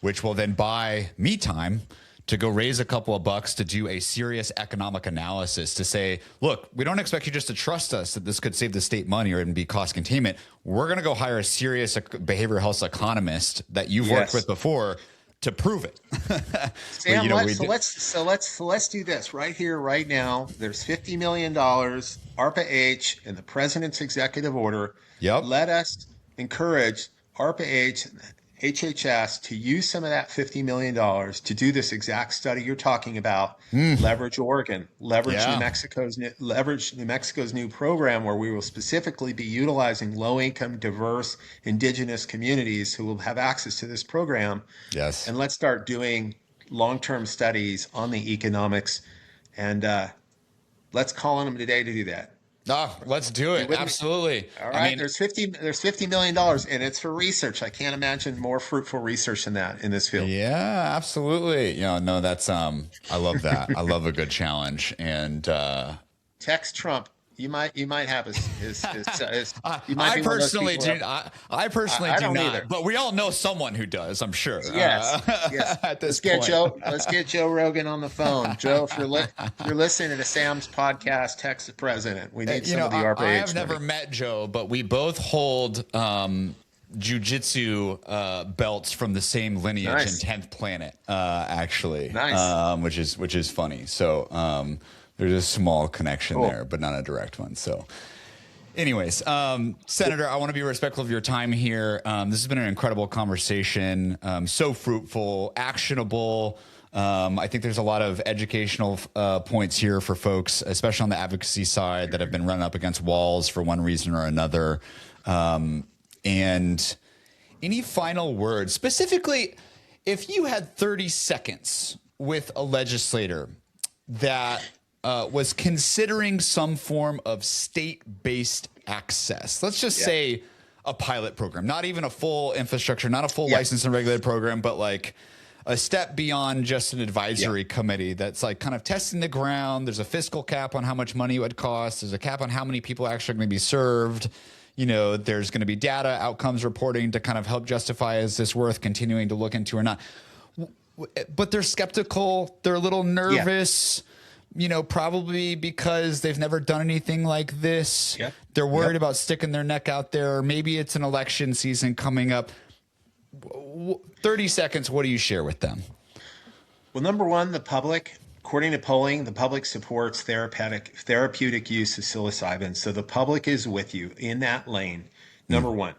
which will then buy me time to go raise a couple of bucks to do a serious economic analysis to say, look, we don't expect you just to trust us that this could save the state money or even be cost containment. We're going to go hire a serious behavioral health economist that you've worked with before to prove it. Sam, let's do this right here, right now. There's $50 million, ARPA-H, in the president's executive order. Yep. Let us encourage ARPA-H, HHS to use some of that $50 million to do this exact study you're talking about. Leverage Oregon, leverage New Mexico's new program, where we will specifically be utilizing low-income, diverse, indigenous communities who will have access to this program. Yes, and let's start doing long-term studies on the economics, and let's call on them today to do that. Oh, let's do it. Absolutely. All right. I mean, there's $50 million, and it's for research. I can't imagine more fruitful research than that in this field. Yeah, absolutely. No, that's I love that. I love a good challenge. And text Trump. You might have his I personally do not, either. But we all know someone who does, I'm sure. Yes. At this point. Let's get Joe Rogan on the phone. Joe, if you're listening to Sam's podcast, text the president. We need some of the ARPA-H. I have never met Joe, but we both hold jiu-jitsu belts from the same lineage in 10th Planet, actually. Nice. Which is funny. So there's a small connection there, but not a direct one. So anyways, Senator, I want to be respectful of your time here. This has been an incredible conversation, so fruitful, actionable. I think there's a lot of educational points here for folks, especially on the advocacy side, that have been run up against walls for one reason or another. And any final words, specifically, If you had 30 seconds with a legislator that was considering some form of state-based access, let's just say a pilot program, not even a full infrastructure, not a full licensed and regulated program, but like a step beyond just an advisory committee that's like kind of testing the ground. There's a fiscal cap on how much money it would cost. There's a cap on how many people are actually going to be served. You know, there's going to be data outcomes reporting to kind of help justify, is this worth continuing to look into or not? But they're skeptical. They're a little nervous, you know, probably because they've never done anything like this. They're worried about sticking their neck out there. Maybe it's an election season coming up. 30 seconds. What do you share with them? Well, number one, the public, according to polling, the public supports therapeutic use of psilocybin. So the public is with you in that lane. Number one,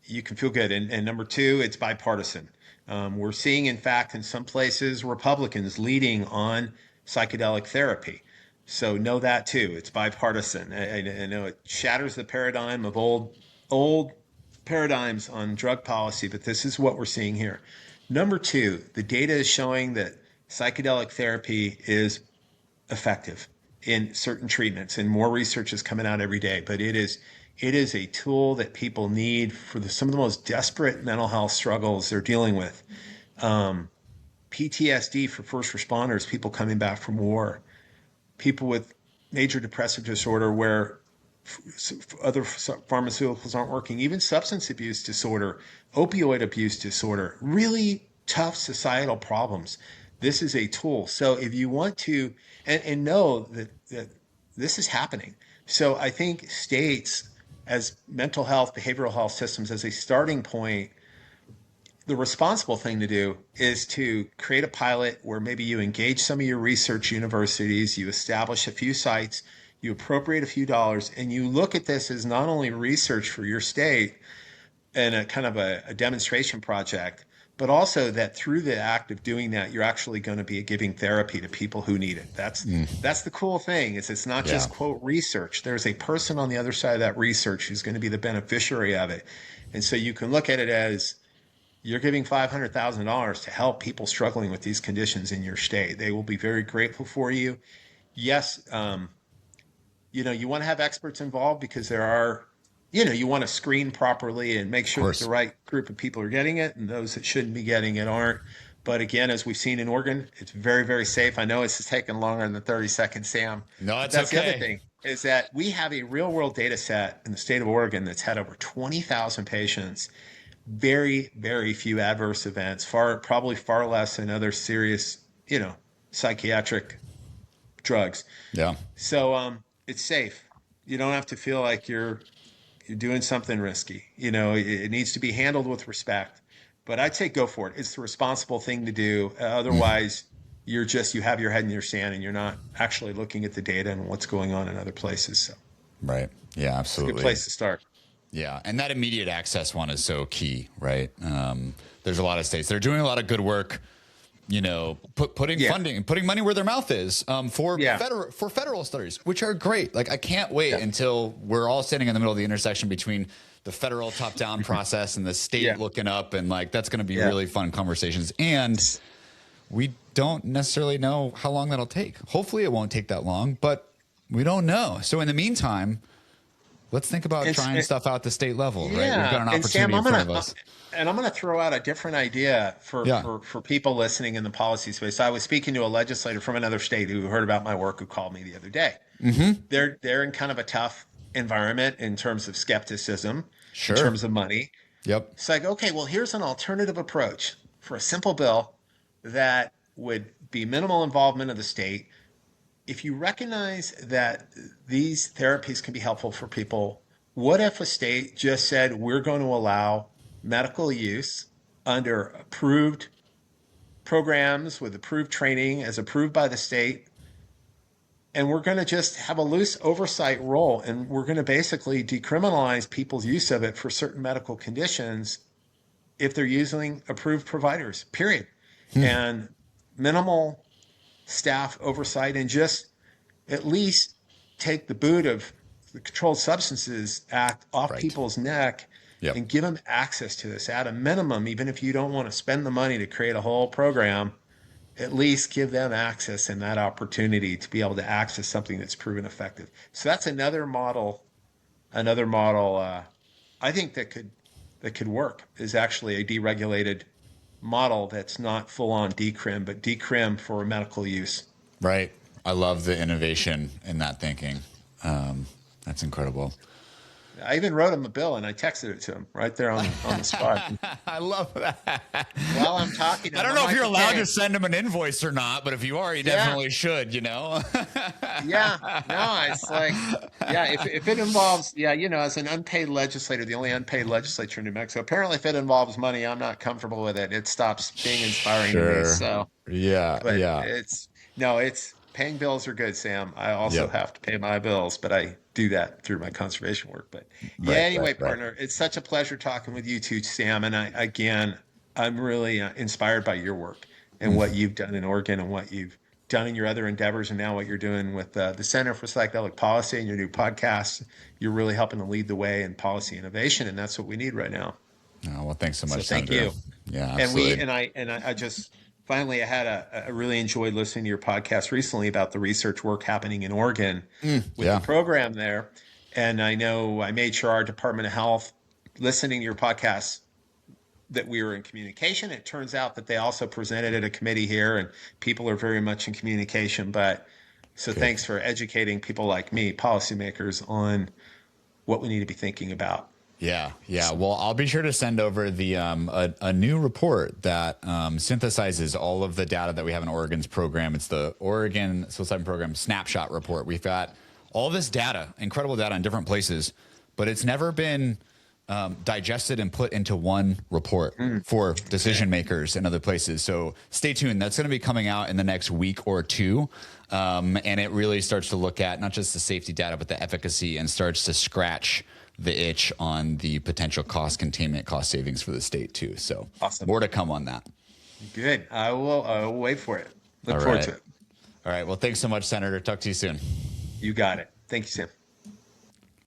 you can feel good. And number two, it's bipartisan. We're seeing, in fact, in some places, Republicans leading on psychedelic therapy. So know that too. It's bipartisan. I know it shatters the paradigm of old paradigms on drug policy, but this is what we're seeing here. Number two, the data is showing that psychedelic therapy is effective in certain treatments, and more research is coming out every day. But it is a tool that people need for some of the most desperate mental health struggles they're dealing with. PTSD for first responders, people coming back from war, people with major depressive disorder where other pharmaceuticals aren't working, even substance abuse disorder, opioid abuse disorder, really tough societal problems. This is a tool. So if you want to, and know that this is happening. So I think states as mental health, behavioral health systems as a starting point, the responsible thing to do is to create a pilot where maybe you engage some of your research universities, you establish a few sites, you appropriate a few dollars, and you look at this as not only research for your state and a kind of a demonstration project, but also that through the act of doing that, you're actually going to be giving therapy to people who need it. That's the cool thing, is it's not just quote research. There's a person on the other side of that research who's going to be the beneficiary of it. And so you can look at it as you're giving $500,000 to help people struggling with these conditions in your state. They will be very grateful for you. Yes, you know, you want to have experts involved because there are, you know, you want to screen properly and make sure that the right group of people are getting it and those that shouldn't be getting it aren't. But again, as we've seen in Oregon, it's very, very safe. I know it's taken longer than 30 seconds, Sam. No, that's the other thing, is that we have a real world data set in the state of Oregon that's had over 20,000 patients, very, very few adverse events, probably far less than other serious, you know, psychiatric drugs. Yeah. So it's safe. You don't have to feel like you're doing something risky. You know, it needs to be handled with respect. But I'd say go for it. It's the responsible thing to do. Otherwise, you have your head in your sand and you're not actually looking at the data and what's going on in other places. So. Right. Yeah, absolutely. It's a good place to start. Yeah. And that immediate access one is so key, right? There's a lot of states that are doing a lot of good work, you know, putting funding and putting money where their mouth is for federal studies, which are great. Like, I can't wait until we're all standing in the middle of the intersection between the federal top-down process and the state looking up, and like that's going to be really fun conversations. And we don't necessarily know how long that'll take. Hopefully, it won't take that long, but we don't know. So in the meantime, let's think about trying stuff out at the state level, right? We've got an opportunity in front of us. And I'm going to throw out a different idea for people listening in the policy space. I was speaking to a legislator from another state who heard about my work, who called me the other day. They're in kind of a tough environment in terms of skepticism, in terms of money. It's like, okay, well, here's an alternative approach for a simple bill that would be minimal involvement of the state. If you recognize that these therapies can be helpful for people, what if a state just said, we're going to allow medical use under approved programs with approved training as approved by the state, and we're going to just have a loose oversight role, and we're going to basically decriminalize people's use of it for certain medical conditions if they're using approved providers, period. And minimal staff oversight, and just at least take the boot of the Controlled Substances Act off people's neck and give them access to this at a minimum. Even if you don't want to spend the money to create a whole program, at least give them access and that opportunity to be able to access something that's proven effective. So that's another model. I think that could work, is actually a deregulated model that's not full on decrim, but decrim for medical use. Right. I love the innovation in that thinking. That's incredible. I even wrote him a bill and I texted it to him right there on the spot. I love that. While I'm talking, I don't know if you're allowed to send him an invoice or not, but if you are, you definitely should, Yeah, no, it's like, if it involves, as an unpaid legislator, the only unpaid legislature in New Mexico, apparently if it involves money, I'm not comfortable with it. It stops being inspiring to me. So, it's paying bills are good, Sam. I also have to pay my bills, but I do that through my conservation work. But partner, it's such a pleasure talking with you too, Sam. And I'm really inspired by your work and what you've done in Oregon and what you've done in your other endeavors, and now what you're doing with the Center for Psychedelic Policy and your new podcast. You're really helping to lead the way in policy innovation, and that's what we need right now. Oh, well, thanks so much. So thank you. Yeah, absolutely. And I just finally, I had I really enjoyed listening to your podcast recently about the research work happening in Oregon with the program there. And I know I made sure our Department of Health, listening to your podcast, that we were in communication. It turns out that they also presented at a committee here, and people are very much in communication. Thanks for educating people like me, policymakers, on what we need to be thinking about. Yeah. Well, I'll be sure to send over the a new report that synthesizes all of the data that we have in Oregon's program. It's the Oregon Psilocybin Program Snapshot Report. We've got all this data, incredible data in different places, but it's never been digested and put into one report for decision makers in other places. So stay tuned. That's going to be coming out in the next week or two. And it really starts to look at not just the safety data, but the efficacy, and starts to scratch the itch on the potential cost containment, cost savings for the state too. So awesome. More to come on that. Good. I will wait for it. Look forward to it. All right. Well, thanks so much, Senator. Talk to you soon. You got it. Thank you, Sam.